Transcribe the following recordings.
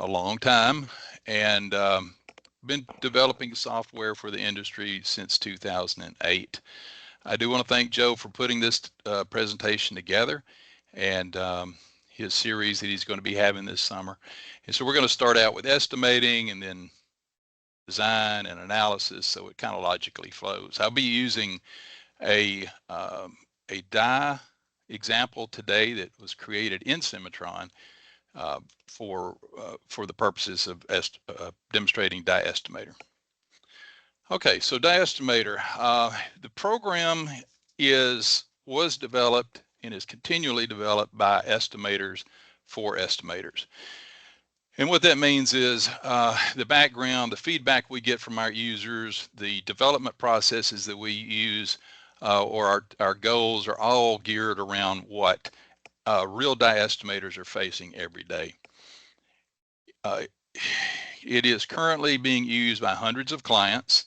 a long time, and been developing software for the industry since 2008. I do want to thank Joe for putting this presentation together, and his series that he's going to be having this summer. And so we're going to start out with estimating and then design and analysis, so it kind of logically flows. I'll be using a die example today that was created in Cimatron for the purposes of demonstrating DieEstimator. Okay, so DieEstimator, the program was developed and is continually developed by estimators for estimators. And what that means is the background, the feedback we get from our users, the development processes that we use, or our goals are all geared around what real die estimators are facing every day. It is currently being used by hundreds of clients,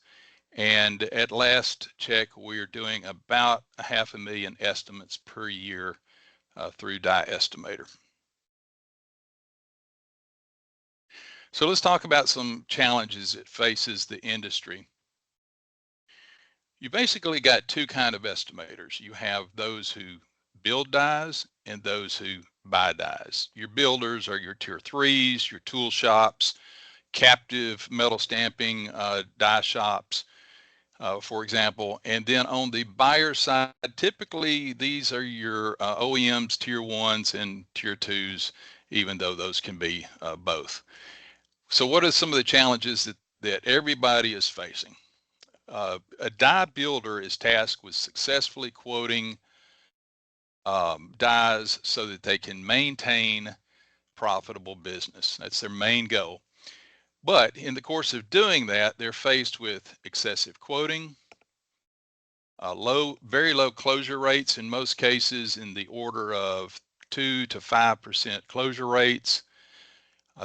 and at last check, we're doing about 500,000 estimates per year through DieEstimator. So let's talk about some challenges that faces the industry. You basically got two kinds of estimators. You have those who build dies and those who buy dies. Your builders are your tier 3s, your tool shops, captive metal stamping die shops, for example. And then on the buyer side, typically these are your OEMs, tier 1s and tier 2s, even though those can be both. So what are some of the challenges that everybody is facing? A die builder is tasked with successfully quoting dies so that they can maintain profitable business. That's their main goal. But in the course of doing that, they're faced with excessive quoting, very low closure rates in most cases, in the order of 2 to 5% closure rates.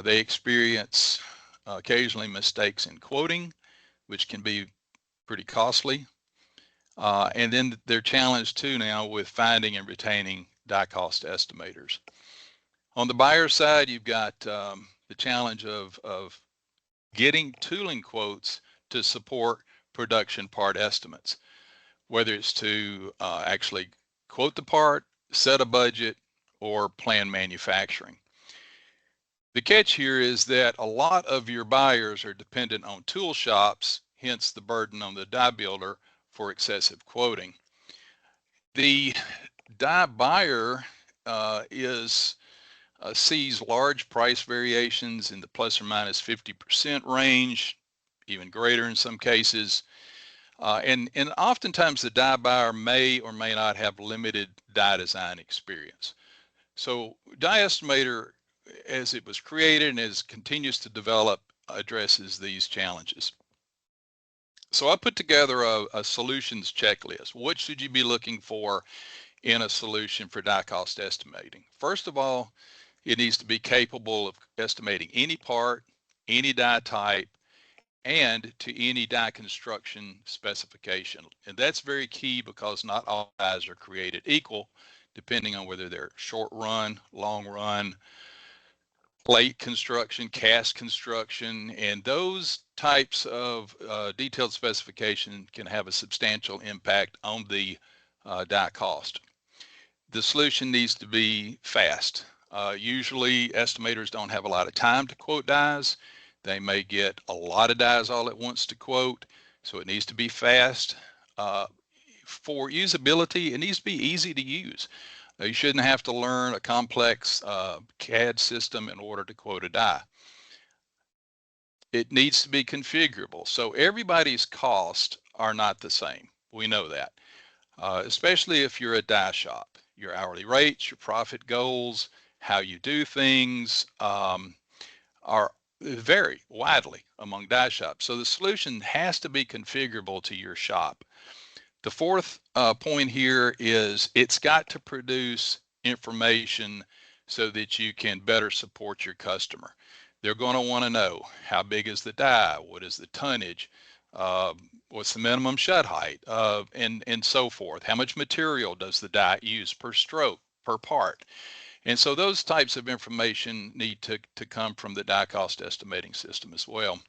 They experience occasionally mistakes in quoting, which can be pretty costly. And then they're challenged too now with finding and retaining die cost estimators. On the buyer side, you've got the challenge of getting tooling quotes to support production part estimates, whether it's to actually quote the part, set a budget, or plan manufacturing. The catch here is that a lot of your buyers are dependent on tool shops, hence the burden on the die builder for excessive quoting. The die buyer sees large price variations in the plus or minus 50% range, even greater in some cases. And oftentimes the die buyer may or may not have limited die design experience. So DieEstimator, as it was created and as continues to develop, addresses these challenges. So I put together a solutions checklist. What should you be looking for in a solution for die cost estimating? First of all, it needs to be capable of estimating any part, any die type, and to any die construction specification. And that's very key because not all dies are created equal, depending on whether they're short run, long run, plate construction, cast construction, and those types of detailed specification can have a substantial impact on the die cost. The solution needs to be fast. Usually estimators don't have a lot of time to quote dies. They may get a lot of dies all at once to quote, so it needs to be fast. For usability, it needs to be easy to use. You shouldn't have to learn a complex CAD system in order to quote a die. It needs to be configurable. So everybody's costs are not the same. We know that, especially if you're a die shop. Your hourly rates, your profit goals, how you do things vary widely among die shops. So the solution has to be configurable to your shop. The fourth point here is it's got to produce information so that you can better support your customer. They're going to want to know how big is the die, what is the tonnage, what's the minimum shut height, and so forth. How much material does the die use per stroke, per part? And so those types of information need to come from the die cost estimating system as well.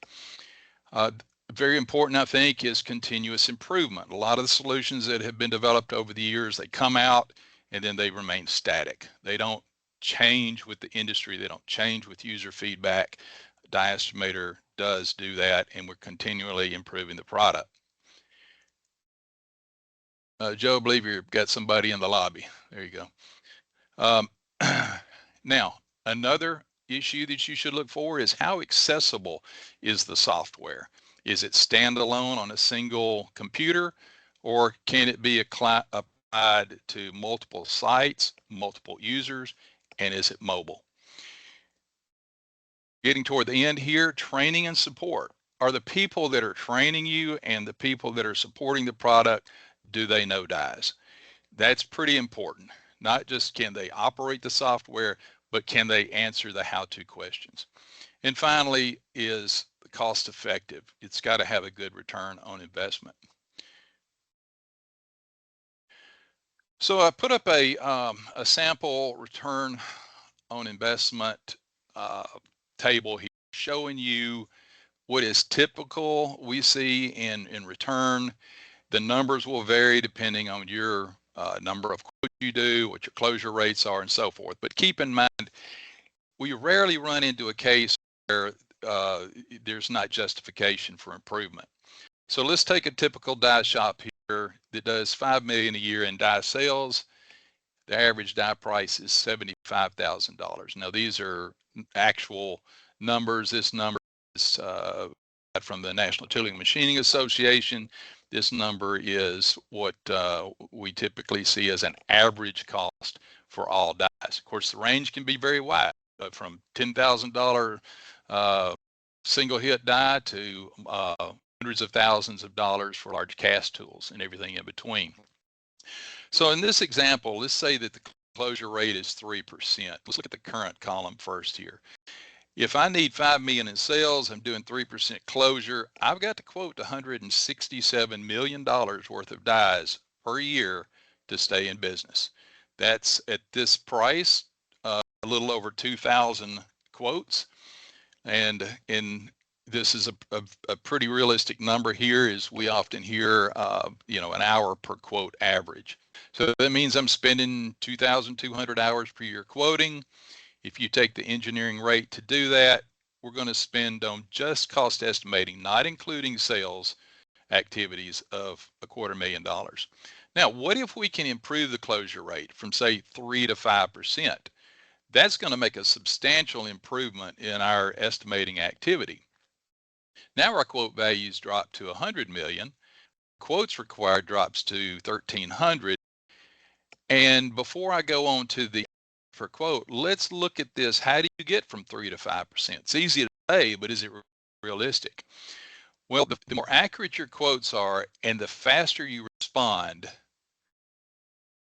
Very important, I think, is continuous improvement. A lot of the solutions that have been developed over the years, they come out and then they remain static. They don't change with the industry. They don't change with user feedback. DieEstimator does do that, and we're continually improving the product. Joe, I believe you've got somebody in the lobby. There you go. Now, another issue that you should look for is how accessible is the software? Is it standalone on a single computer, or can it be applied to multiple sites, multiple users, and is it mobile? Getting toward the end here, training and support. Are the people that are training you and the people that are supporting the product, do they know dies? That's pretty important. Not just can they operate the software, but can they answer the how-to questions? And finally, is cost effective? It's got to have a good return on investment. So I put up a sample return on investment table here, showing you what is typical we see in return. The numbers will vary depending on your number of quotes you do, what your closure rates are, and so forth. But keep in mind, we rarely run into a case where there's not justification for improvement. So let's take a typical die shop here that does $5 million a year in die sales. The average die price is $75,000. Now these are actual numbers. This number is from the National Tooling Machining Association. This number is what we typically see as an average cost for all dies. Of course, the range can be very wide, from $10,000 single hit die to hundreds of thousands of dollars for large cast tools and everything in between. So in this example, let's say that the closure rate is 3%. Let's look at the current column first here. If I need $5 million in sales, I'm doing 3% closure, I've got to quote $167 million worth of dies per year to stay in business. That's at this price, a little over 2,000 quotes. And this is a pretty realistic number here, is we often hear, an hour per quote average. So that means I'm spending 2,200 hours per year quoting. If you take the engineering rate to do that, we're going to spend on just cost estimating, not including sales activities, of $250,000. Now, what if we can improve the closure rate from, say, 3 to 5%? That's going to make a substantial improvement in our estimating activity. Now our quote values drop to 100 million. Quotes required drops to 1,300. And before I go on to the for quote, let's look at this. How do you get from 3 to 5%? It's easy to say, but is it realistic? Well, the more accurate your quotes are and the faster you respond,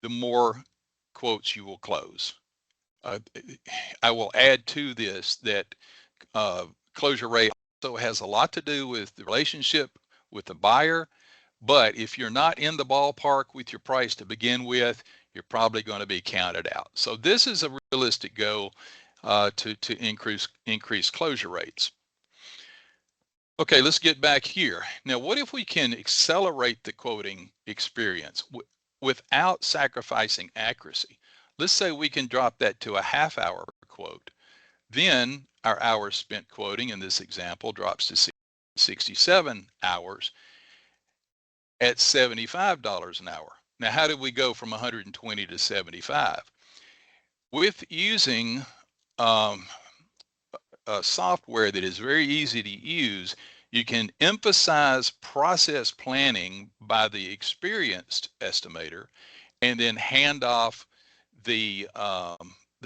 the more quotes you will close. I will add to this that closure rate also has a lot to do with the relationship with the buyer. But if you're not in the ballpark with your price to begin with, you're probably going to be counted out. So this is a realistic goal to increase closure rates. Okay, let's get back here. Now, what if we can accelerate the quoting experience without sacrificing accuracy? Let's say we can drop that to a half hour per quote. Then our hours spent quoting in this example drops to 67 hours at $75 an hour. Now, how did we go from 120 to 75? With using a software that is very easy to use, you can emphasize process planning by the experienced estimator, and then hand off the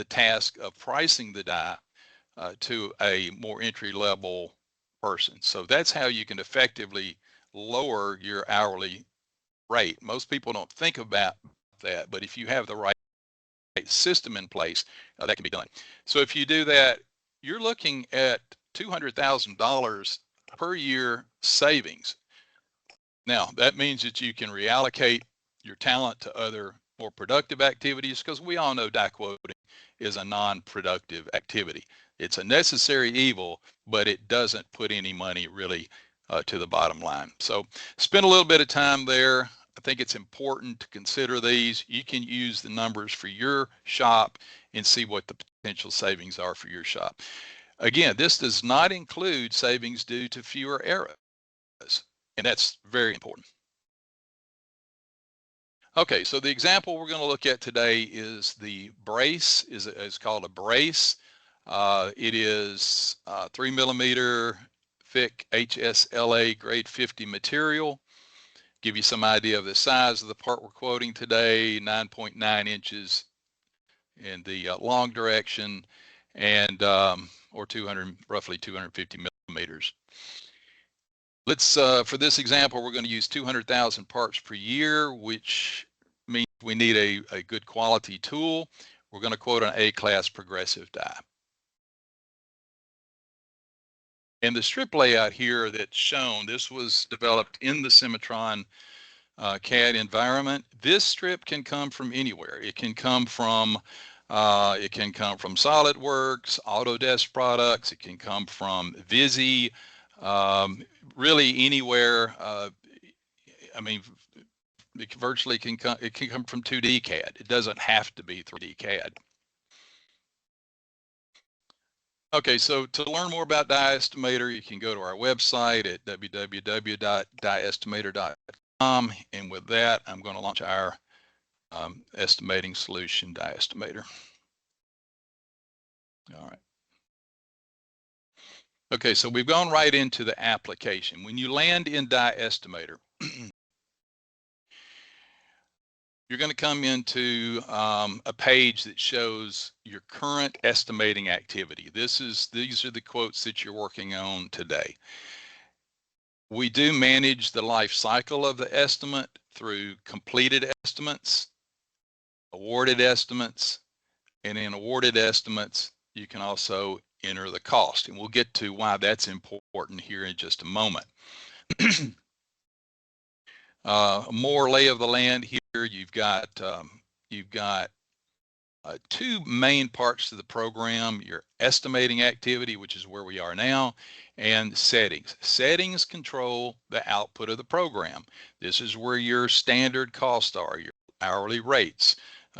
task of pricing the die to a more entry-level person. So that's how you can effectively lower your hourly rate. Most people don't think about that, but if you have the right system in place, that can be done. So if you do that, you're looking at $200,000 per year savings. Now, that means that you can reallocate your talent to other more productive activities, because we all know die quoting is a non-productive activity. It's a necessary evil, but it doesn't put any money really to the bottom line. So spend a little bit of time there. I think it's important to consider these. You can use the numbers for your shop and see what the potential savings are for your shop. Again, this does not include savings due to fewer errors, and that's very important. Okay, so the example we're going to look at today is the brace. Is called a brace. It is 3mm thick HSLA grade 50 material. Give you some idea of the size of the part we're quoting today, 9.9 inches in the long direction, and or roughly 250 millimeters. Let's for this example, we're going to use 200,000 parts per year, which means we need a good quality tool. We're going to quote an A-class progressive die. And the strip layout here that's shown, this was developed in the Cimatron CAD environment. This strip can come from anywhere. It can come from SolidWorks, Autodesk products. It can come from Visi, really anywhere. I mean, it virtually can come. It can come from 2D CAD. It doesn't have to be 3D CAD. Okay, so to learn more about DieEstimator, you can go to our website at www.DieEstimator.com. And with that, I'm going to launch our estimating solution, DieEstimator. All right. Okay, so we've gone right into the application. When you land in DieEstimator, you're going to come into a page that shows your current estimating activity. These are the quotes that you're working on today. We do manage the life cycle of the estimate through completed estimates, awarded estimates, and in awarded estimates, you can also enter the cost. And we'll get to why that's important here in just a moment. More lay of the land here. You've got two main parts to the program: your estimating activity, which is where we are now, and settings. Settings control the output of the program. This is where your standard costs are, your hourly rates,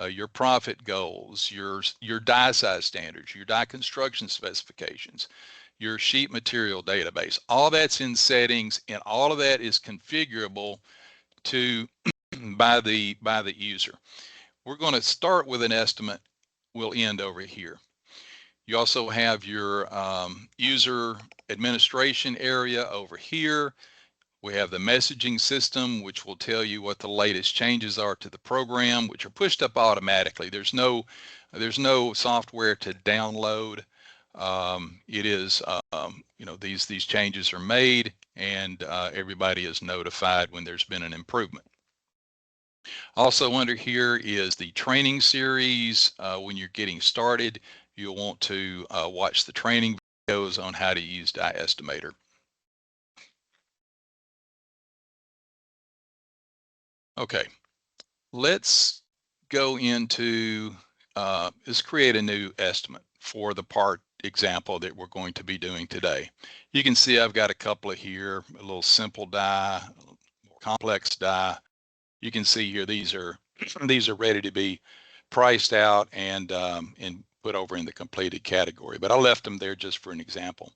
your profit goals, your die size standards, your die construction specifications, your sheet material database. All that's in settings, and all of that is configurable to by the user. We're going to start with an estimate. We'll end over here. You also have your user administration area over here. We have the messaging system, which will tell you what the latest changes are to the program, which are pushed up automatically. There's no software to download. It is, you know, these changes are made, and everybody is notified when there's been an improvement. Also under here is the training series. When you're getting started, you'll want to watch the training videos on how to use DieEstimator. Okay, let's go into, let's create a new estimate for the part example that we're going to be doing today. You can see I've got a couple of here, a little simple die, a little more complex die. You can see here these are ready to be priced out and put over in the completed category, but I left them there just for an example.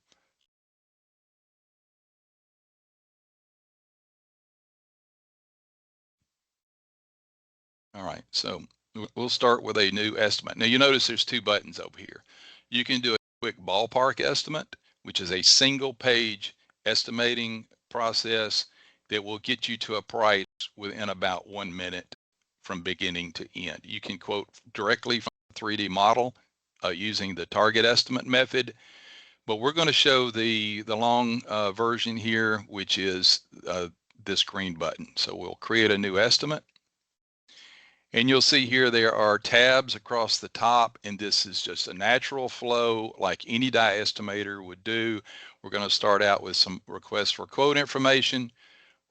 All right, so we'll start with a new estimate. Now you notice there's two buttons over here. You can do a quick ballpark estimate, which is a single page estimating process that will get you to a price within about 1 minute from beginning to end. You can quote directly from the 3D model using the target estimate method, but we're going to show the long version here, which is this green button. So we'll create a new estimate. And you'll see here there are tabs across the top, and this is just a natural flow like any DieEstimator would do. We're going to start out with some requests for quote information.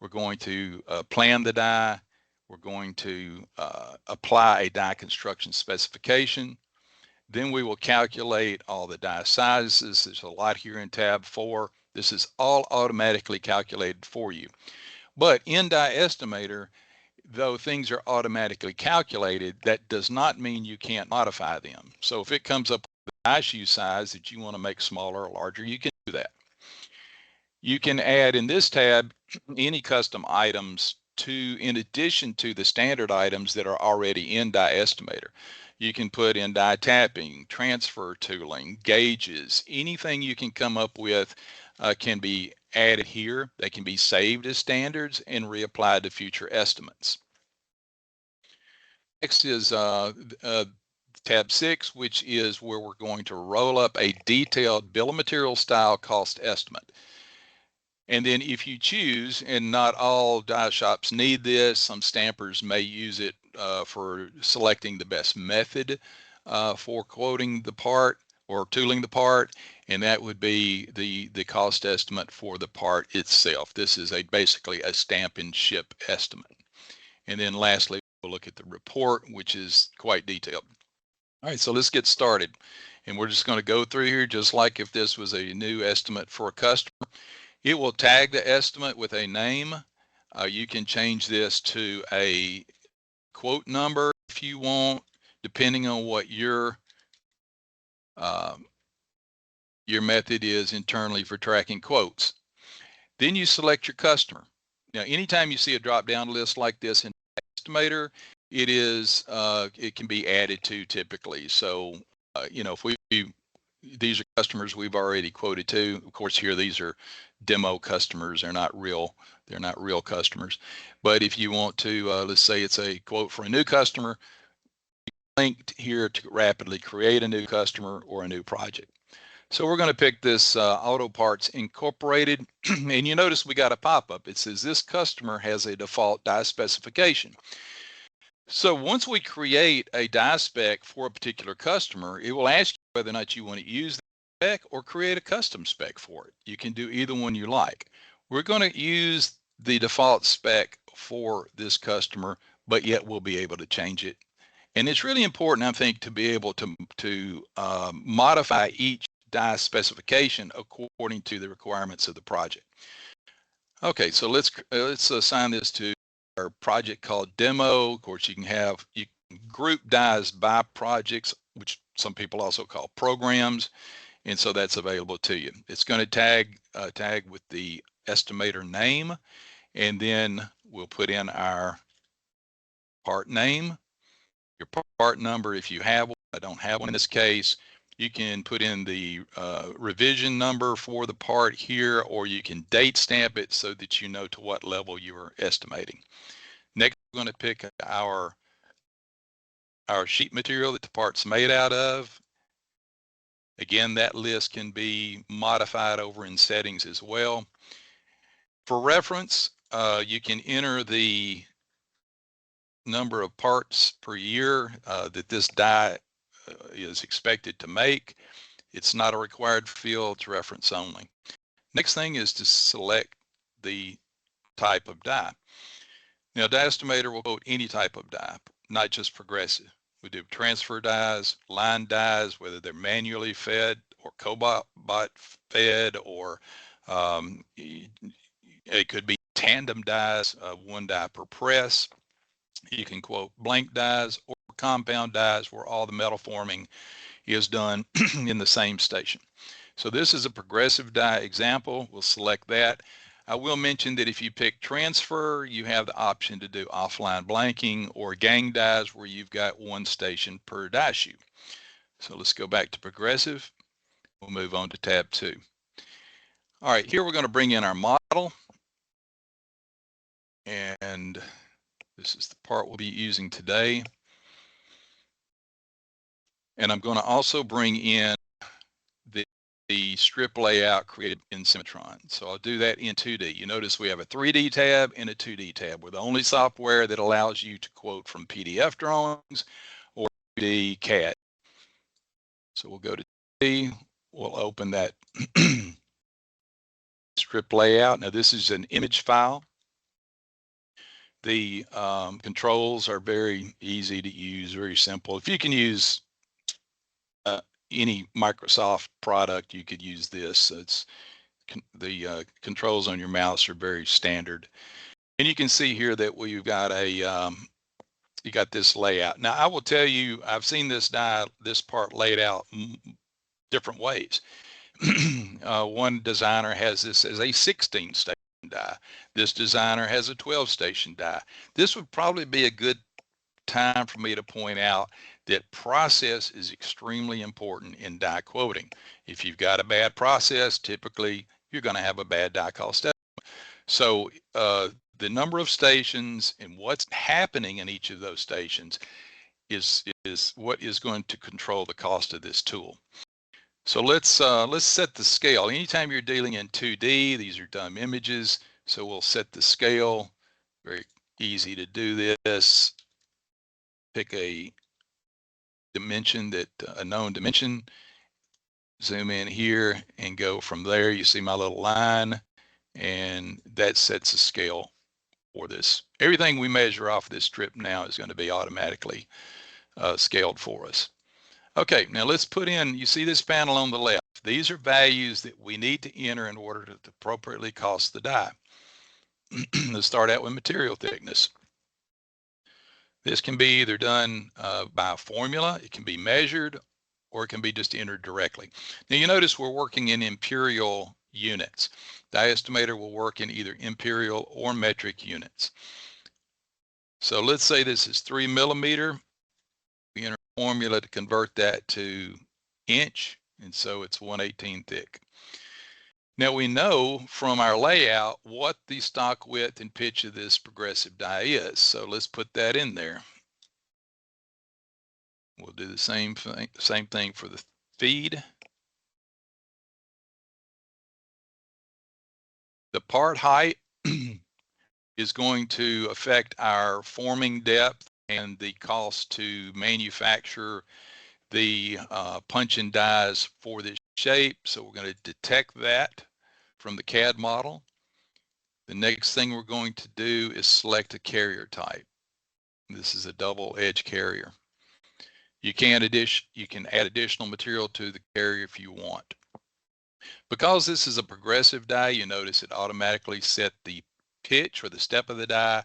We're going to plan the die. We're going to apply a die construction specification. Then we will calculate all the die sizes. There's a lot here in tab 4. This is all automatically calculated for you. But in DieEstimator, though things are automatically calculated, that does not mean you can't modify them. So if it comes up with a die shoe size that you want to make smaller or larger, you can do that. You can add in this tab any custom items in addition to the standard items that are already in DieEstimator. You can put in die tapping, transfer tooling, gauges, anything you can come up with can be added here. They can be saved as standards and reapplied to future estimates. Next is tab 6, which is where we're going to roll up a detailed bill of material style cost estimate. And then if you choose, and not all die shops need this, some stampers may use it for selecting the best method for quoting the part or tooling the part, and that would be the cost estimate for the part itself. This is basically a stamp and ship estimate. And then lastly, we'll look at the report, which is quite detailed. All right, so let's get started. And we're just going to go through here just like if this was a new estimate for a customer. It will tag the estimate with a name. You can change this to a quote number if you want, depending on what your method is internally for tracking quotes. Then you select your customer. Now, anytime you see a drop-down list like this in Estimator, it can be added to typically. So, you know, if these are customers we've already quoted to. Of course, here these are demo customers. They're not real customers. But if you want to, let's say it's a quote for a new customer, linked here to rapidly create a new customer or a new project. So we're going to pick this Auto Parts Incorporated, and you notice we got a pop-up. It says this customer has a default die specification. So once we create a die spec for a particular customer, it will ask you whether or not you want to use the spec or create a custom spec for it. You can do either one you like. We're going to use the default spec for this customer, but yet we'll be able to change it. And it's really important, I think, to be able to modify each die specification according to the requirements of the project. Okay, so let's assign this to our project called demo. Of course, you can group dies by projects, which some people also call programs, and so that's available to you. It's going to tag with the estimator name, and then we'll put in our part name, your part number if you have one. I don't have one in this case. You can put in the revision number for the part here, or you can date stamp it so that you know to what level you are estimating. Next, we're going to pick our sheet material that the part's made out of. Again, that list can be modified over in settings as well. For reference, you can enter the number of parts per year that this die is expected to make. It's not a required field, it's reference only. Next thing is to select the type of die. Now, DieEstimator will quote any type of die, not just progressive. We do transfer dies, line dies, whether they're manually fed or cobot fed, or it could be tandem dies, one die per press. You can quote blank dies or compound dies where all the metal forming is done in the same station. So this is a progressive die example. We'll select that. I will mention that if you pick transfer, you have the option to do offline blanking or gang dies where you've got one station per die shoe. So let's go back to progressive. We'll move on to tab 2. All right, here we're going to bring in our model. And this is the part we'll be using today. And I'm going to also bring in the strip layout created in Cimatron. So I'll do that in 2D. You notice we have a 3D tab and a 2D tab. We're the only software that allows you to quote from PDF drawings or 3D CAD. So we'll go to 2D. We'll open that strip layout. Now this is an image file. The controls are very easy to use, very simple. If you can use any Microsoft product, you could use this. It's the controls on your mouse are very standard. And you can see here that we've got a you got this layout. Now I will tell you, I've seen this part laid out different ways. One designer has this as a 16 station die. This designer has a 12 station die. This would probably be a good time for me to point out that process is extremely important in die quoting. If you've got a bad process, typically you're going to have a bad die cost estimate. So the number of stations and what's happening in each of those stations is what is going to control the cost of this tool. So let's set the scale. Anytime you're dealing in 2D, these are dumb images. So we'll set the scale. Very easy to do this. Pick a dimension a known dimension. Zoom in here and go from there. You see my little line, and that sets a scale for this. Everything we measure off this strip now is going to be automatically scaled for us. Okay, now let's put in, you see this panel on the left. These are values that we need to enter in order to appropriately cost the die. Let's start out with material thickness. This can be either done by a formula, it can be measured, or it can be just entered directly. Now you notice we're working in imperial units. DieEstimator will work in either imperial or metric units. So let's say this is 3 millimeter. We enter a formula to convert that to inch, and so it's 1/18 thick. Now we know from our layout what the stock width and pitch of this progressive die is. So let's put that in there. We'll do the same thing for the feed. The part height is going to affect our forming depth and the cost to manufacture the punch-in dies for this shape. So we're going to detect that from the CAD model. The next thing we're going to do is select a carrier type. This is a double edge carrier. You can add additional material to the carrier if you want. Because this is a progressive die, you notice it automatically set the pitch or the step of the die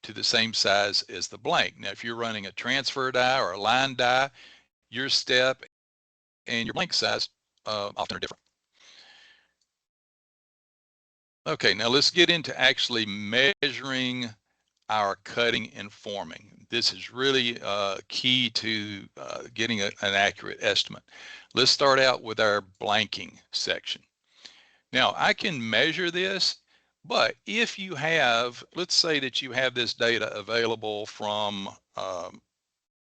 to the same size as the blank. Now, if you're running a transfer die or a line die, your step and your blank size often are different. Okay, now let's get into actually measuring our cutting and forming. This is really key to getting an accurate estimate. Let's start out with our blanking section. Now I can measure this, but if you have, let's say that you have this data available from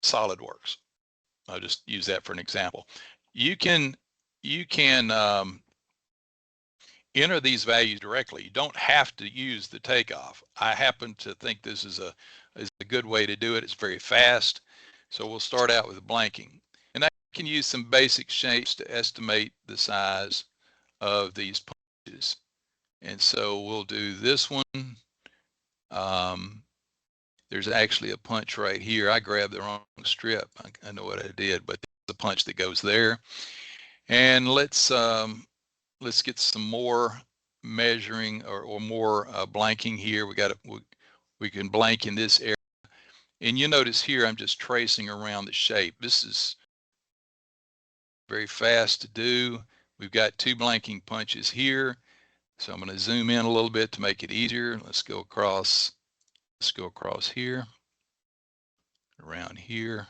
SolidWorks. I'll just use that for an example. You can enter these values directly. You don't have to use the takeoff. I happen to think this is a good way to do it. It's very fast. So we'll start out with blanking. And I can use some basic shapes to estimate the size of these punches. And so we'll do this one. There's actually a punch right here. I grabbed the wrong strip. I know what I did, but there's a punch that goes there. And let's get some more measuring or more blanking here. We can blank in this area. And you notice here, I'm just tracing around the shape. This is very fast to do. We've got 2 blanking punches here. So I'm going to zoom in a little bit to make it easier. Let's go across here, around here.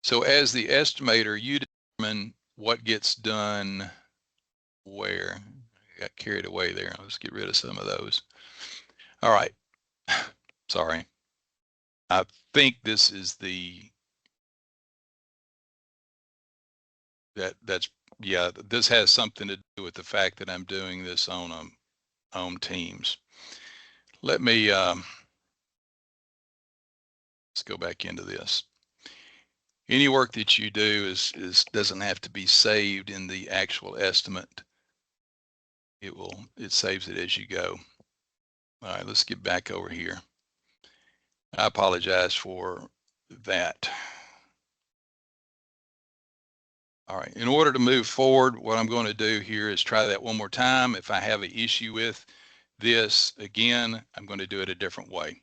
So as the estimator, you determine what gets done where. I got carried away there. Let's get rid of some of those. All right. Sorry. I think this is this has something to do with the fact that I'm doing this on Teams. Let me let's go back into this. Any work that you do doesn't have to be saved in the actual estimate. It saves it as you go. All right, let's get back over here. I apologize for that. All right, in order to move forward, what I'm going to do here is try that one more time. If I have an issue with this again, I'm going to do it a different way.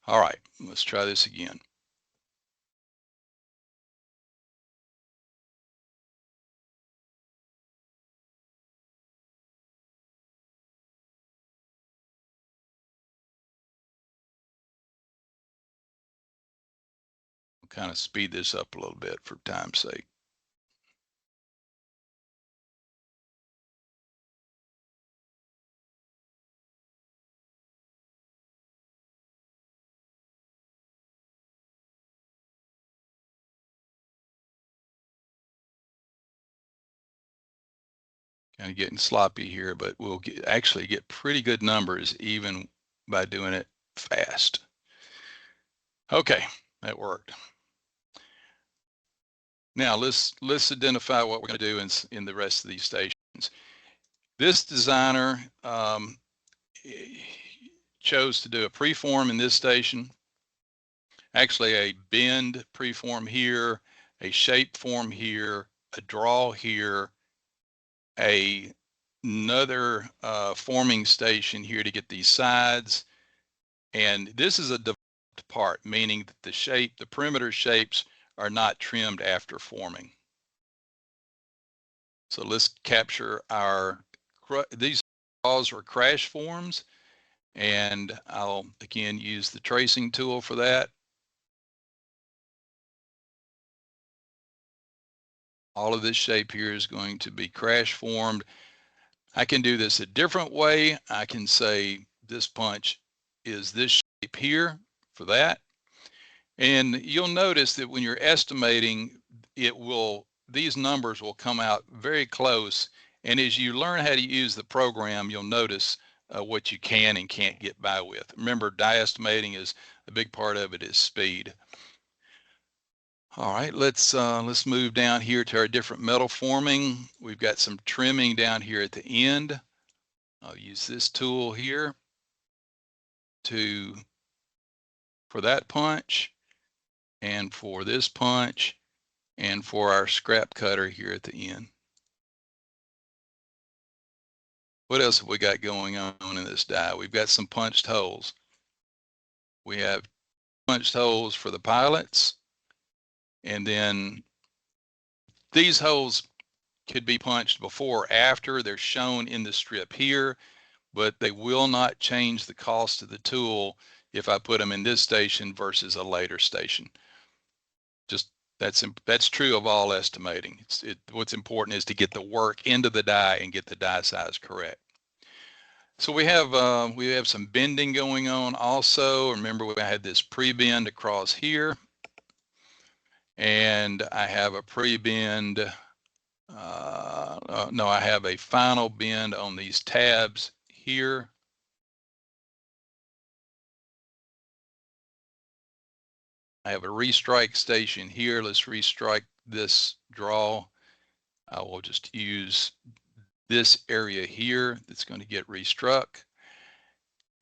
All right, let's try this again. I'll kind of speed this up a little bit for time's sake. Kind of getting sloppy here, but we'll actually get pretty good numbers even by doing it fast. Okay, that worked. Now let's identify what we're going to do in the rest of these stations. This designer chose to do a preform in this station, actually a bend preform here, a shape form here, a draw here, another forming station here to get these sides. And this is a developed part, meaning that the perimeter shapes are not trimmed after forming. So let's capture these draws or crash forms, and I'll again use the tracing tool for that. All of this shape here is going to be crash formed. I can do this a different way. I can say this punch is this shape here for that. And you'll notice that when you're estimating, these numbers will come out very close. And as you learn how to use the program, you'll notice what you can and can't get by with. Remember, die estimating is a big part of it is speed. All right, let's move down here to our different metal forming. We've got some trimming down here at the end. I'll use this tool here for that punch, and for this punch, and for our scrap cutter here at the end. What else have we got going on in this die? We've got some punched holes. We have punched holes for the pilots, and then these holes could be punched before or after. They're shown in the strip here, but they will not change the cost of the tool if I put them in this station versus a later station. Just that's true of all estimating. What's important is to get the work into the die and get the die size correct. So we have some bending going on also. Remember, we had this pre-bend across here, and I have a pre-bend. No, I have a final bend on these tabs here. I have a restrike station here. Let's restrike this draw. I will just use this area here that's going to get restruck.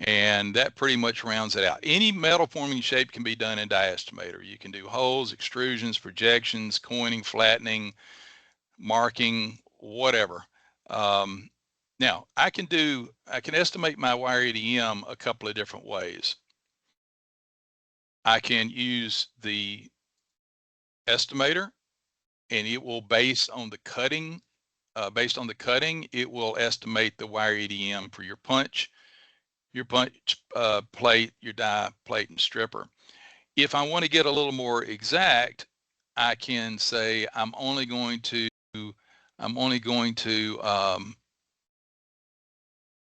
And that pretty much rounds it out. Any metal forming shape can be done in DieEstimator. You can do holes, extrusions, projections, coining, flattening, marking, whatever. Now I can estimate my wire EDM a couple of different ways. I can use the estimator, and it will based on the cutting, it will estimate the wire EDM for your punch plate, your die plate, and stripper. If I want to get a little more exact, I can say I'm only going to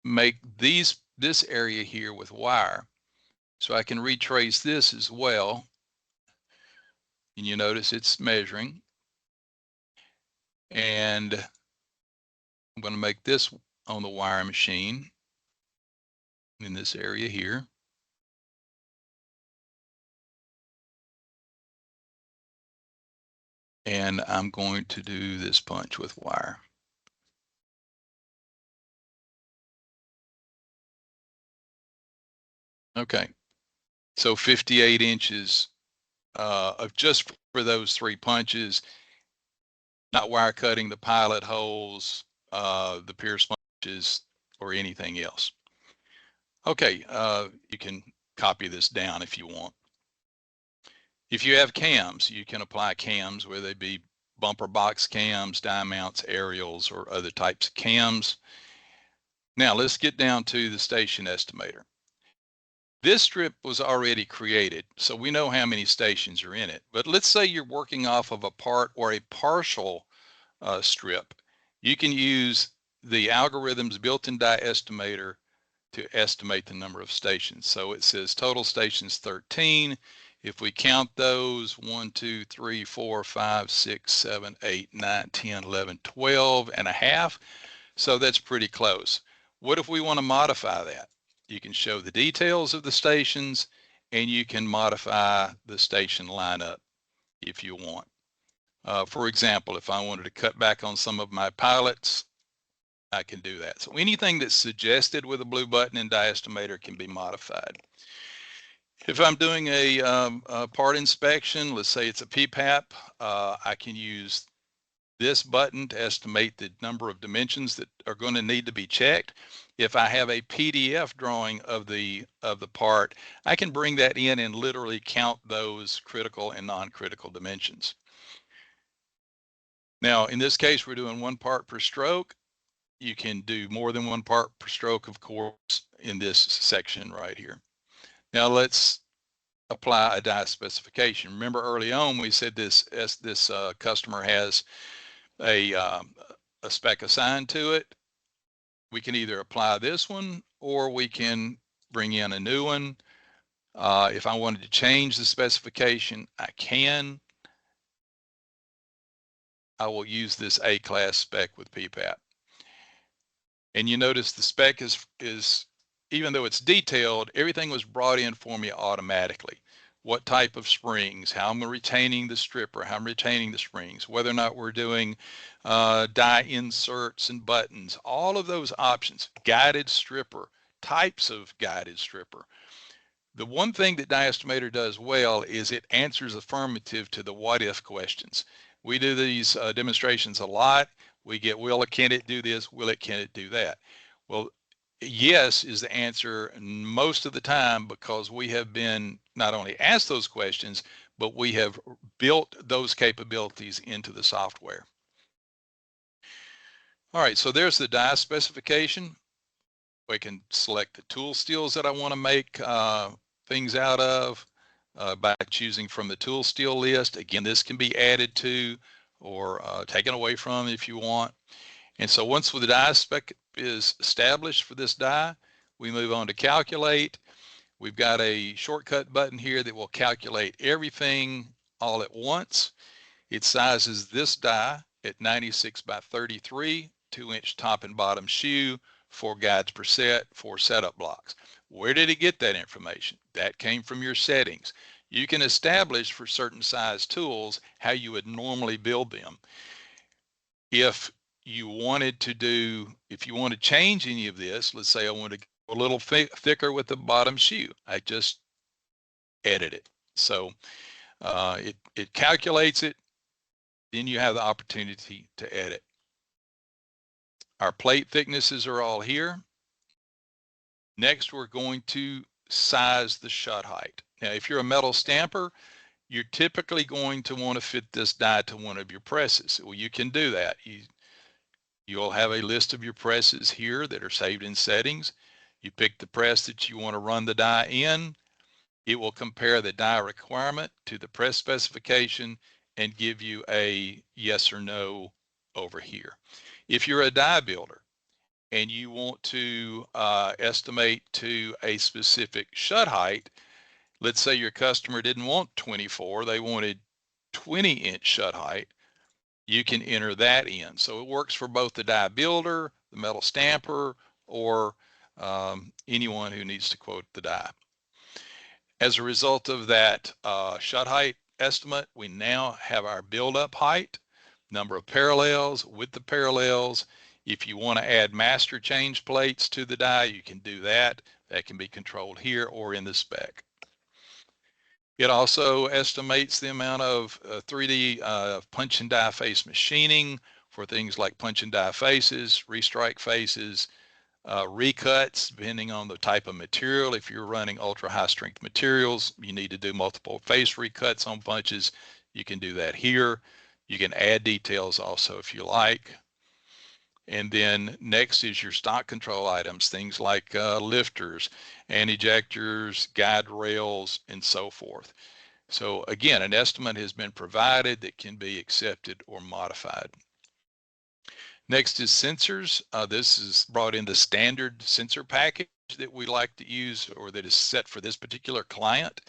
make this area here with wire. So I can retrace this as well. And you notice it's measuring. And I'm going to make this on the wire machine in this area here. And I'm going to do this punch with wire. Okay. So 58 inches of just for those 3 punches, not wire cutting the pilot holes, the pierce punches, or anything else. Okay, you can copy this down if you want. If you have cams, you can apply cams, whether they be bumper box cams, die mounts, aerials, or other types of cams. Now let's get down to the station estimator. This strip was already created, so we know how many stations are in it. But let's say you're working off of a part or a partial strip. You can use the algorithm's built-in DieEstimator to estimate the number of stations. So it says total stations 13. If we count those, 1, 2, 3, 4, 5, 6, 7, 8, 9, 10, 11, 12 and a half. So that's pretty close. What if we want to modify that? You can show the details of the stations and you can modify the station lineup if you want. For example, if I wanted to cut back on some of my pilots, I can do that. So anything that's suggested with a blue button in DieEstimator can be modified. If I'm doing a part inspection, let's say it's a PPAP, I can use this button to estimate the number of dimensions that are going to need to be checked. If I have a PDF drawing of the part, I can bring that in and literally count those critical and non-critical dimensions. Now, in this case, we're doing 1 part per stroke. You can do more than 1 part per stroke, of course, in this section right here. Now let's apply a die specification. Remember early on we said this customer has a spec assigned to it. We can either apply this one or we can bring in a new one. If I wanted to change the specification, I can. I will use this A-class spec with PPAP. And you notice the spec is even though it's detailed, everything was brought in for me automatically. What type of springs, how I'm retaining the stripper, how I'm retaining the springs, whether or not we're doing die inserts and buttons, all of those options, guided stripper, types of guided stripper. The one thing that DieEstimator does well is it answers affirmative to the what if questions. We do these demonstrations a lot. We get, will it, can it do this? Will it, can it do that? Well, yes is the answer most of the time because we have been not only asked those questions, but we have built those capabilities into the software. All right, so there's the die specification. We can select the tool steels that I want to make things out of by choosing from the tool steel list. Again, this can be added to or taken away from if you want. And so once the die spec is established for this die, we move on to calculate. We've got a shortcut button here that will calculate everything all at once. It sizes this die at 96 by 33, 2-inch top and bottom shoe, 4 guides per set, 4 setup blocks. Where did it get that information? That came from your settings. You can establish for certain size tools how you would normally build them. If you wanted to change any of this, let's say I want to go a little thicker with the bottom shoe, I just edit it. So it calculates it, then you have the opportunity to edit. Our plate thicknesses are all here. Next, we're going to size the shut height. Now, if you're a metal stamper, you're typically going to want to fit this die to one of your presses. Well, you can do that. You'll have a list of your presses here that are saved in settings. You pick the press that you want to run the die in. It will compare the die requirement to the press specification and give you a yes or no over here. If you're a die builder and you want to estimate to a specific shut height, let's say your customer didn't want 24, they wanted 20-inch shut height, you can enter that in. So it works for both the die builder, the metal stamper, or anyone who needs to quote the die. As a result of that shut height estimate, we now have our build-up height, number of parallels, width of parallels. If you want to add master change plates to the die, you can do that. That can be controlled here or in the spec. It also estimates the amount of 3D punch and die face machining for things like punch and die faces, restrike faces, recuts, depending on the type of material. If you're running ultra high strength materials, you need to do multiple face recuts on punches. You can do that here. You can add details also if you like. And then next is your stock control items, things like lifters, anti-ejectors, guide rails, and so forth. So again, an estimate has been provided that can be accepted or modified. Next is sensors. This is brought in the standard sensor package that we like to use or that is set for this particular client,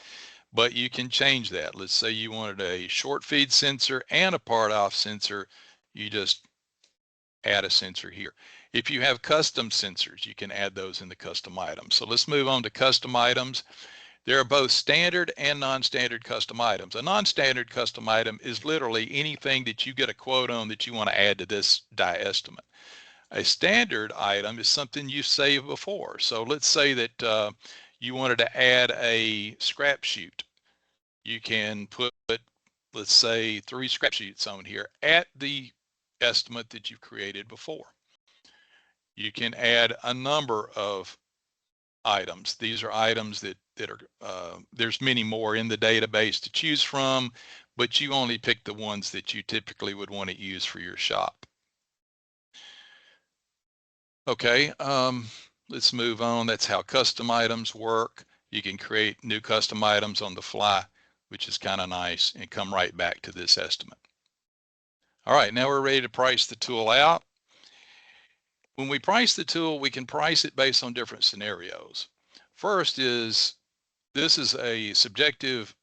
but you can change that. Let's say you wanted a short feed sensor and a part off sensor. You just add a sensor here. If you have custom sensors, you can add those in the custom items. So let's move on to custom items. There are both standard and non-standard custom items. A non-standard custom item is literally anything that you get a quote on that you want to add to this die estimate. A standard item is something you saved before. So let's say that you wanted to add a scrap chute. You can put, let's say, 3 scrap chutes on here at the estimate that you've created before. You can add a number of items. These are items that are, there's many more in the database to choose from, but you only pick the ones that you typically would want to use for your shop. Okay, let's move on. That's how custom items work. You can create new custom items on the fly, which is kind of nice, and come right back to this estimate. All right, now we're ready to price the tool out. When we price the tool, we can price it based on different scenarios. First is, this is a subjective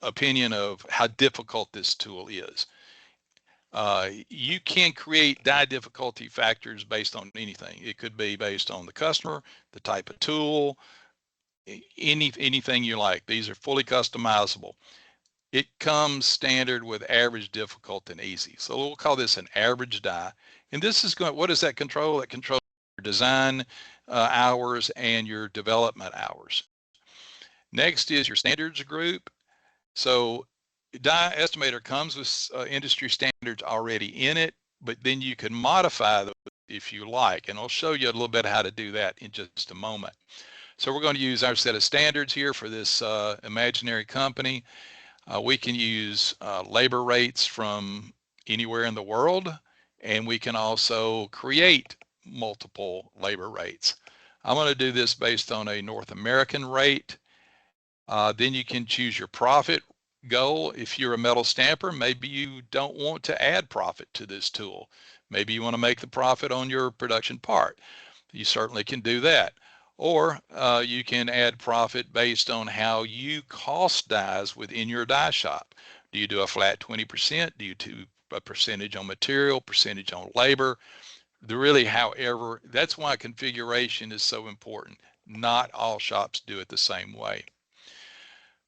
opinion of how difficult this tool is. You can create die difficulty factors based on anything. It could be based on the customer, the type of tool, anything you like. These are fully customizable. It comes standard with average, difficult, and easy. So we'll call this an average die. And this is going, what does that control? That controls your design hours and your development hours. Next is your standards group. So DieEstimator comes with industry standards already in it, but then you can modify them if you like. And I'll show you a little bit how to do that in just a moment. So we're going to use our set of standards here for this imaginary company. We can use labor rates from anywhere in the world, and we can also create multiple labor rates. I'm going to do this based on a North American rate. Then you can choose your profit goal. If you're a metal stamper, maybe you don't want to add profit to this tool. Maybe you want to make the profit on your production part. You certainly can do that. Or you can add profit based on how you cost dies within your die shop. Do you do a flat 20%? Do you do a percentage on material, percentage on labor? Really, however, that's why configuration is so important. Not all shops do it the same way.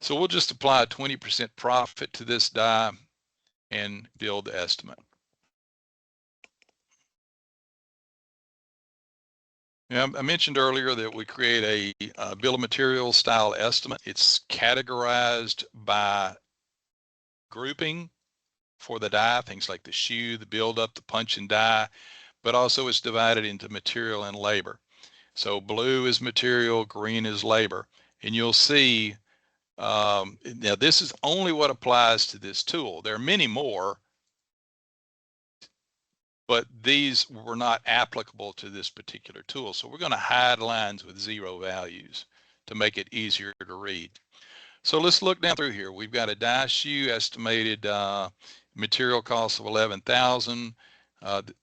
So we'll just apply a 20% profit to this die and build the estimate. Yeah, I mentioned earlier that we create a bill of materials style estimate. It's categorized by grouping for the die, things like the shoe, the build-up, the punch and die, but also it's divided into material and labor. So blue is material, green is labor. And you'll see, now this is only what applies to this tool. There are many more, but these were not applicable to this particular tool. So we're going to hide lines with 0 values to make it easier to read. So let's look down through here. We've got a die shoe estimated material cost of 11,000,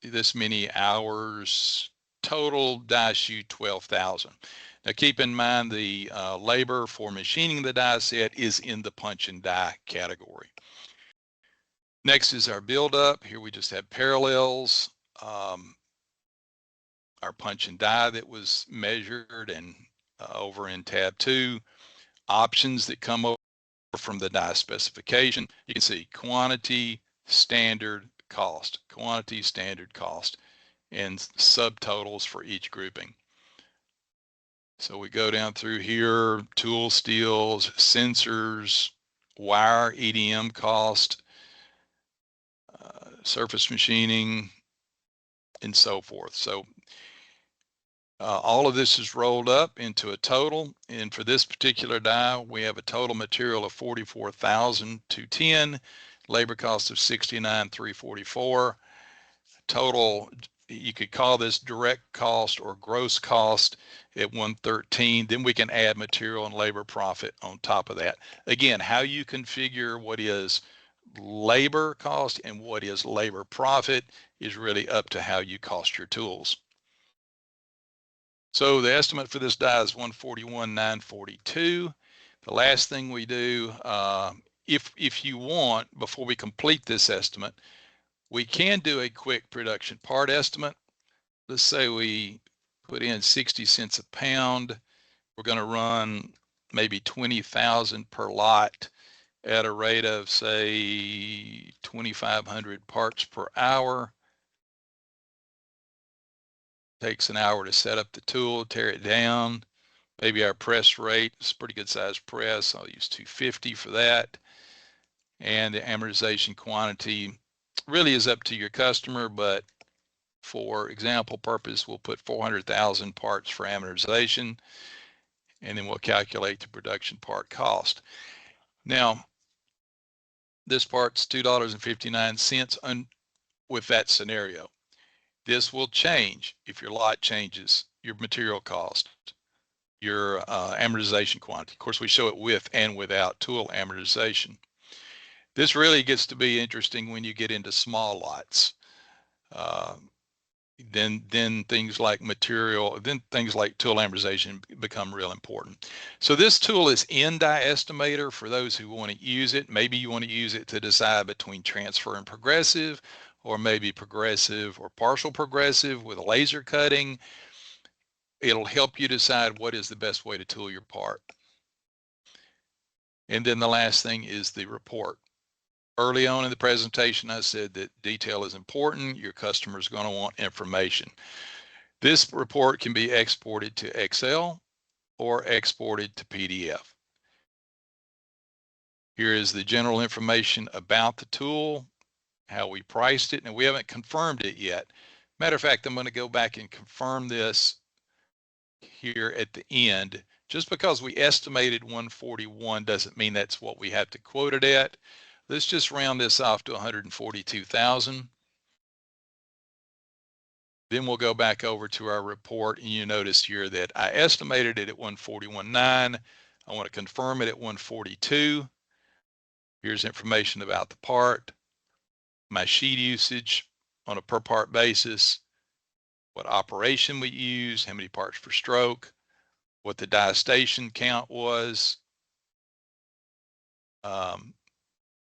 this many hours, total die shoe 12,000. Now keep in mind the labor for machining the die set is in the punch and die category. Next is our build-up. Here we just have parallels, our punch and die that was measured, and over in tab 2, options that come over from the die specification. You can see quantity, standard, cost, quantity, standard, cost, and subtotals for each grouping. So we go down through here, tool steels, sensors, wire, EDM cost, surface machining, and so forth. So all of this is rolled up into a total, and for this particular die, we have a total material of 44,210, labor cost of 69,344. Total, you could call this direct cost or gross cost at 113. Then we can add material and labor profit on top of that. Again, how you configure what is labor cost and what is labor profit is really up to how you cost your tools. So the estimate for this die is 141,942. The last thing we do, if you want, before we complete this estimate, we can do a quick production part estimate. Let's say we put in 60 cents a pound. We're going to run maybe 20,000 per lot at a rate of, say, 2,500 parts per hour. Takes an hour to set up the tool, tear it down. Maybe our press rate is a pretty good size press. I'll use 250 for that. And the amortization quantity really is up to your customer, but for example purpose, we'll put 400,000 parts for amortization, and then we'll calculate the production part cost. Now, this part's $2.59 with that scenario. This will change if your lot changes, your material cost, your amortization quantity. Of course, we show it with and without tool amortization. This really gets to be interesting when you get into small lots. Then things like material, then things like tool amortization become real important. So this tool is in DieEstimator for those who want to use it. Maybe you want to use it to decide between transfer and progressive, or maybe progressive or partial progressive with laser cutting. It'll help you decide what is the best way to tool your part. And then the last thing is the report. Early on in the presentation, I said that detail is important. Your customer is going to want information. This report can be exported to Excel or exported to PDF. Here is the general information about the tool, how we priced it, and we haven't confirmed it yet. Matter of fact, I'm going to go back and confirm this here at the end. Just because we estimated 141 doesn't mean that's what we have to quote it at. Let's just round this off to 142,000. Then we'll go back over to our report, and you notice here that I estimated it at 141.9. I want to confirm it at 142. Here's information about the part, my sheet usage on a per part basis, what operation we use, how many parts per stroke, what the die station count was.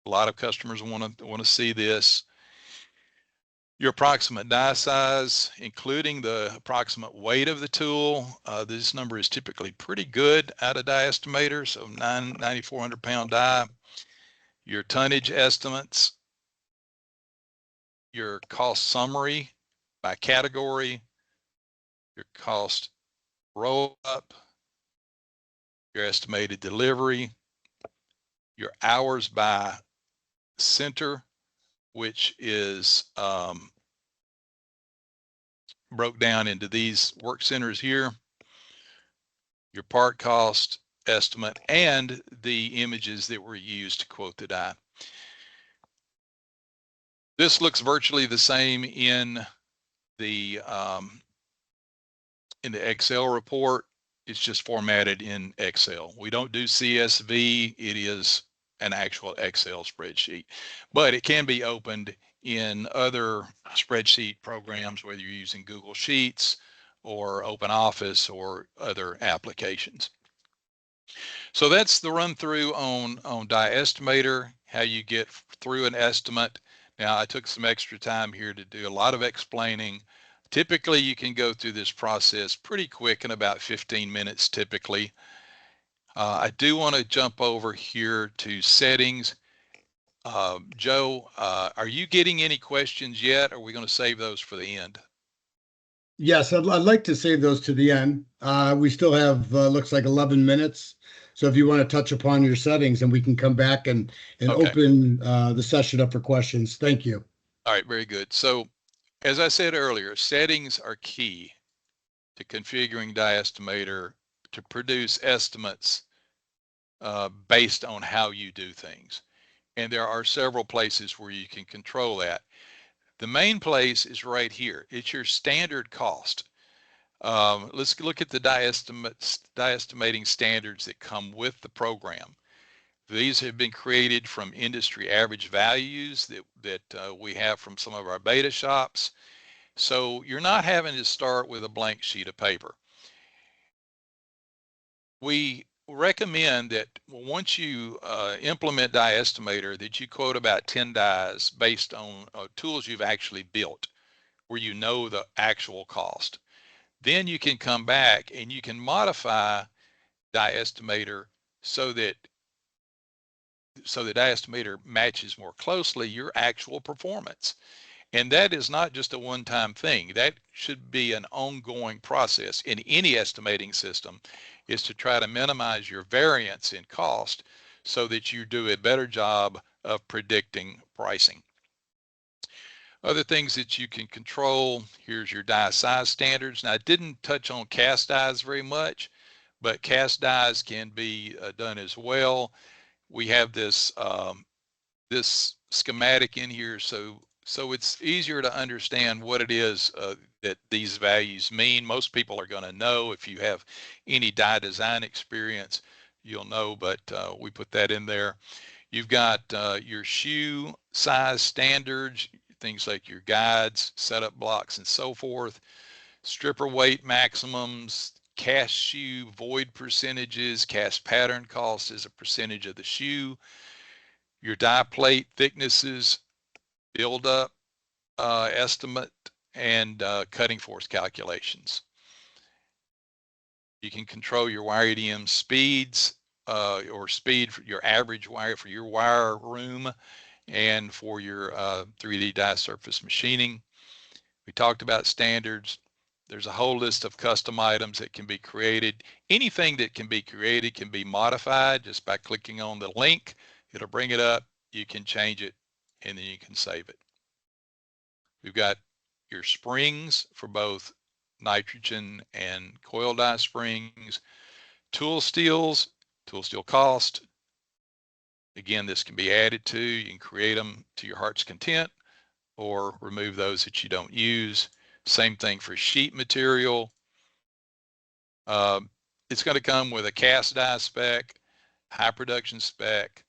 A lot of customers want to see this. Your approximate die size, including the approximate weight of the tool. This number is typically pretty good out of DieEstimator, so 9,400 pound die. Your tonnage estimates, your cost summary by category, your cost roll up, your estimated delivery, your hours by center, which is broke down into these work centers here, your part cost estimate, and the images that were used to quote the die. This looks virtually the same in the Excel report. It's just formatted in Excel. We don't do CSV. It is an actual Excel spreadsheet, but it can be opened in other spreadsheet programs, whether you're using Google Sheets or OpenOffice or other applications. So that's the run through on DieEstimator, how you get through an estimate. Now, I took some extra time here to do a lot of explaining. Typically, you can go through this process pretty quick in about 15 minutes typically. I do want to jump over here to settings. Joe, are you getting any questions yet? Or are we going to save those for the end? Yes, I'd like to save those to the end. We still have, looks like 11 minutes. So if you want to touch upon your settings, and we can come back and Okay. open the session up for questions. Thank you. All right, very good. So as I said earlier, settings are key to configuring DieEstimator to produce estimates based on how you do things. And there are several places where you can control that. The main place is right here. It's your standard cost. Let's look at the die-estimating standards that come with the program. These have been created from industry average values that we have from some of our beta shops. So you're not having to start with a blank sheet of paper. We recommend that once you implement DieEstimator, that you quote about 10 dies based on tools you've actually built, where you know the actual cost. Then you can come back and you can modify DieEstimator so that DieEstimator matches more closely your actual performance. And that is not just a one-time thing. That should be an ongoing process in any estimating system, is to try to minimize your variance in cost so that you do a better job of predicting pricing. Other things that you can control, here's your die size standards. Now, I didn't touch on cast dies very much, but cast dies can be done as well. We have this schematic in here, so it's easier to understand what it is that these values mean. Most people are going to know. If you have any die design experience, you'll know, but we put that in there. You've got your shoe size standards, things like your guides, setup blocks, and so forth. Stripper weight maximums, cast shoe void percentages, cast pattern cost as a percentage of the shoe, your die plate thicknesses, build up estimate, and cutting force calculations. You can control your wire EDM speeds or speed for your average wire for your wire room and for your 3D die surface machining. We talked about standards. There's a whole list of custom items that can be created. Anything that can be created can be modified just by clicking on the link. It'll bring it up. You can change it, and then you can save it. We've got your springs for both nitrogen and coil die springs, tool steel cost. Again, this can be added to. You can create them to your heart's content or remove those that you don't use. Same thing for sheet material. It's going to come with a cast die spec, high production spec.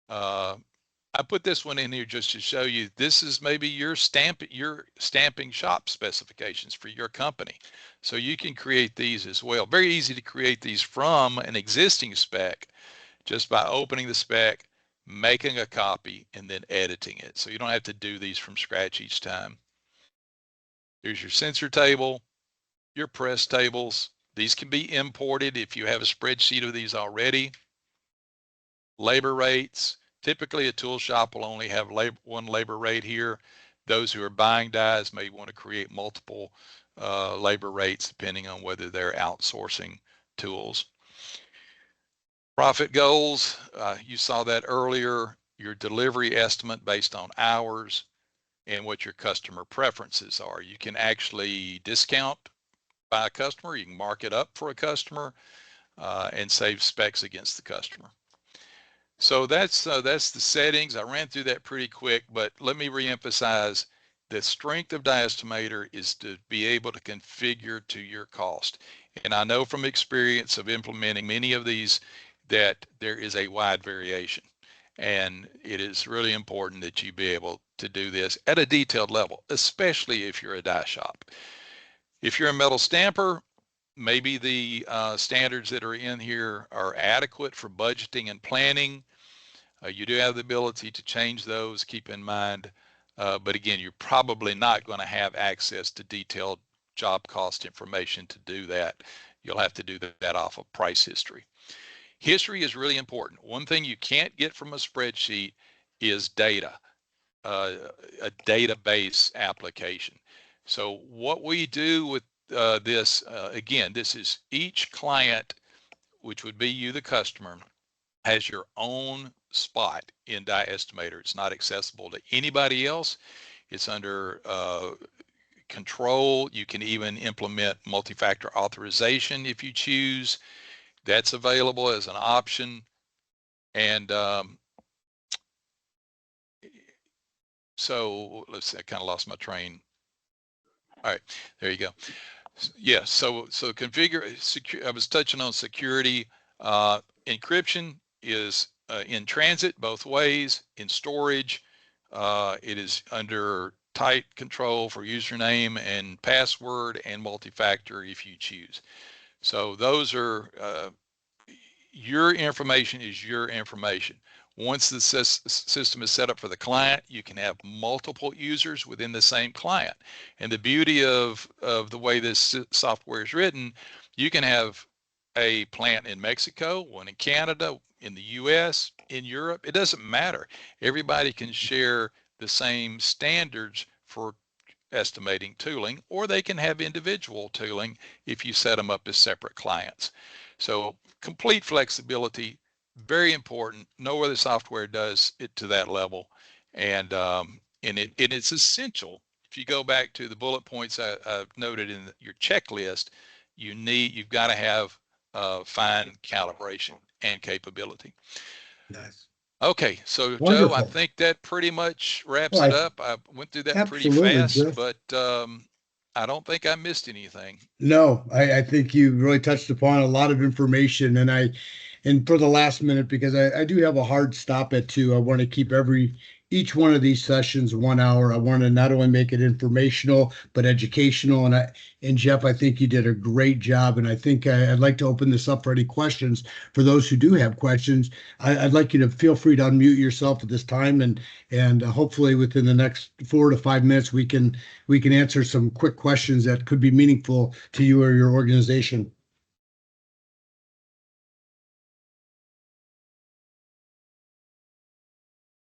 I put this one in here just to show you this is maybe your stamping shop specifications for your company. So you can create these as well. Very easy to create these from an existing spec just by opening the spec, making a copy, and then editing it. So you don't have to do these from scratch each time. Here's your sensor table, your press tables. These can be imported if you have a spreadsheet of these already. Labor rates. Typically, a tool shop will only have one labor rate here. Those who are buying dies may want to create multiple labor rates depending on whether they're outsourcing tools. Profit goals, you saw that earlier. Your delivery estimate based on hours and what your customer preferences are. You can actually discount by a customer. You can mark it up for a customer and save specs against the customer. So that's the settings. I ran through that pretty quick, but let me reemphasize the strength of DieEstimator is to be able to configure to your cost. And I know from experience of implementing many of these that there is a wide variation. And it is really important that you be able to do this at a detailed level, especially if you're a die shop. If you're a metal stamper, maybe the standards that are in here are adequate for budgeting and planning. You do have the ability to change those, keep in mind, but again, you're probably not going to have access to detailed job cost information to do that. You'll have to do that off of price history. History is really important. One thing you can't get from a spreadsheet is data, a database application. So what we do with this, again, this is each client, which would be you, the customer, has your own spot in DieEstimator. It's not accessible to anybody else. It's under control. You can even implement multi-factor authorization if you choose. That's available as an option. And so let's see, I kind of lost my train. All right, there you go. Yeah, so configure secure. I was touching on security. Encryption is in transit both ways. In storage, it is under tight control for username and password and multi-factor if you choose. So those are your information is your information. Once the system is set up for the client, you can have multiple users within the same client. And the beauty of the way this software is written, you can have a plant in Mexico, one in Canada, in the US, in Europe. It doesn't matter. Everybody can share the same standards for estimating tooling, or they can have individual tooling if you set them up as separate clients. So complete flexibility, very important. No other software does it to that level, and it's essential. If you go back to the bullet points I noted in your checklist, you've got to have fine calibration and capability. Nice. Okay, so Wonderful. Joe, I think that pretty much wraps Well, it up. I went through that pretty absolutely, fast, Jeff. but I don't think I missed anything. No, I think you really touched upon a lot of information, and for the last minute, because I do have a hard stop at 2, I want to keep each one of these sessions 1 hour. I want to not only make it informational but educational. And Jeff, I think you did a great job. And I think I'd like to open this up for any questions. For those who do have questions, I'd like you to feel free to unmute yourself at this time, and hopefully within the next 4 to 5 minutes we can answer some quick questions that could be meaningful to you or your organization.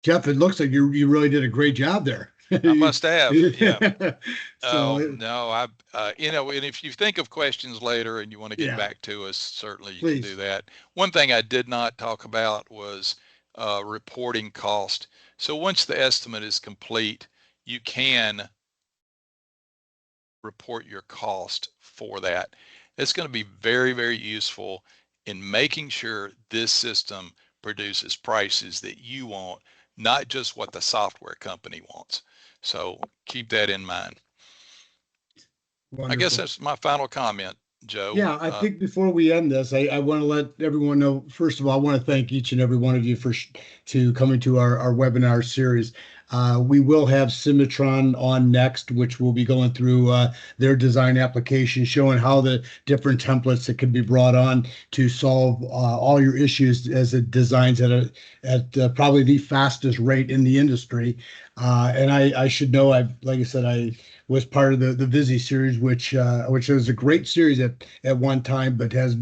Jeff, it looks like you really did a great job there. I must have, yeah. So no, and if you think of questions later and you want to get back to us, certainly you please. can do that. One thing I did not talk about was reporting cost. So once the estimate is complete, you can report your cost for that. It's going to be very, very useful in making sure this system produces prices that you want, not just what the software company wants. So keep that in mind. Wonderful. I guess that's my final comment, Joe. Yeah, I think before we end this, I want to let everyone know, first of all, I want to thank each and every one of you to coming to our webinar series. We will have Cimatron on next, which will be going through their design application, showing how the different templates that can be brought on to solve all your issues as it designs at probably the fastest rate in the industry. And I should know, like I said, I was part of the Visi series, which was a great series at one time, but has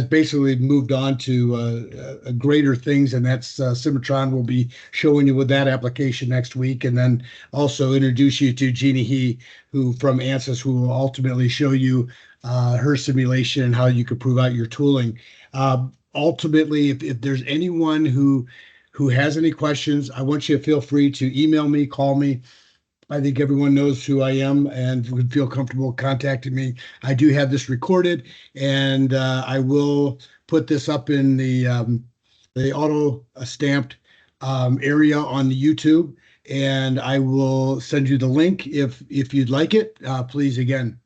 basically moved on to greater things, and that's Cimatron will be showing you with that application next week, and then also introduce you to Jeannie He, who from ANSYS, who will ultimately show you her simulation and how you could prove out your tooling. Ultimately, if there's anyone who has any questions, I want you to feel free to email me, call me. I think everyone knows who I am and would feel comfortable contacting me. I do have this recorded, and I will put this up in the AutoStamped area on the YouTube, and I will send you the link if you'd like it. Please, again,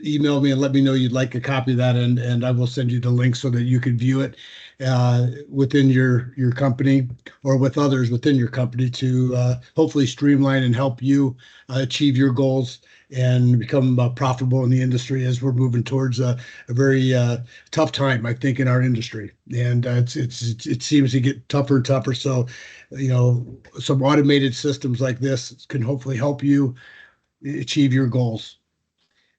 email me and let me know you'd like a copy of that, and I will send you the link so that you can view it within your company or with others within your company to hopefully streamline and help you achieve your goals and become profitable in the industry as we're moving towards a very tough time, I think, in our industry. And it seems to get tougher and tougher. So, some automated systems like this can hopefully help you achieve your goals.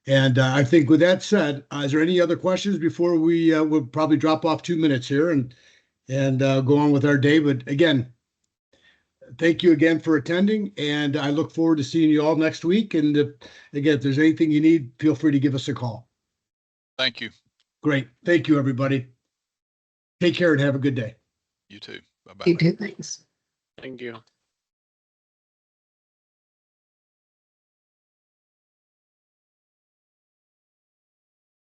And I think with that said, is there any other questions before we'll probably drop off 2 minutes here and go on with our day? But again, thank you again for attending, and I look forward to seeing you all next week. And again, if there's anything you need, feel free to give us a call. Thank you. Great. Thank you, everybody. Take care and have a good day. You too. Bye-bye. You too. Thanks. Thank you.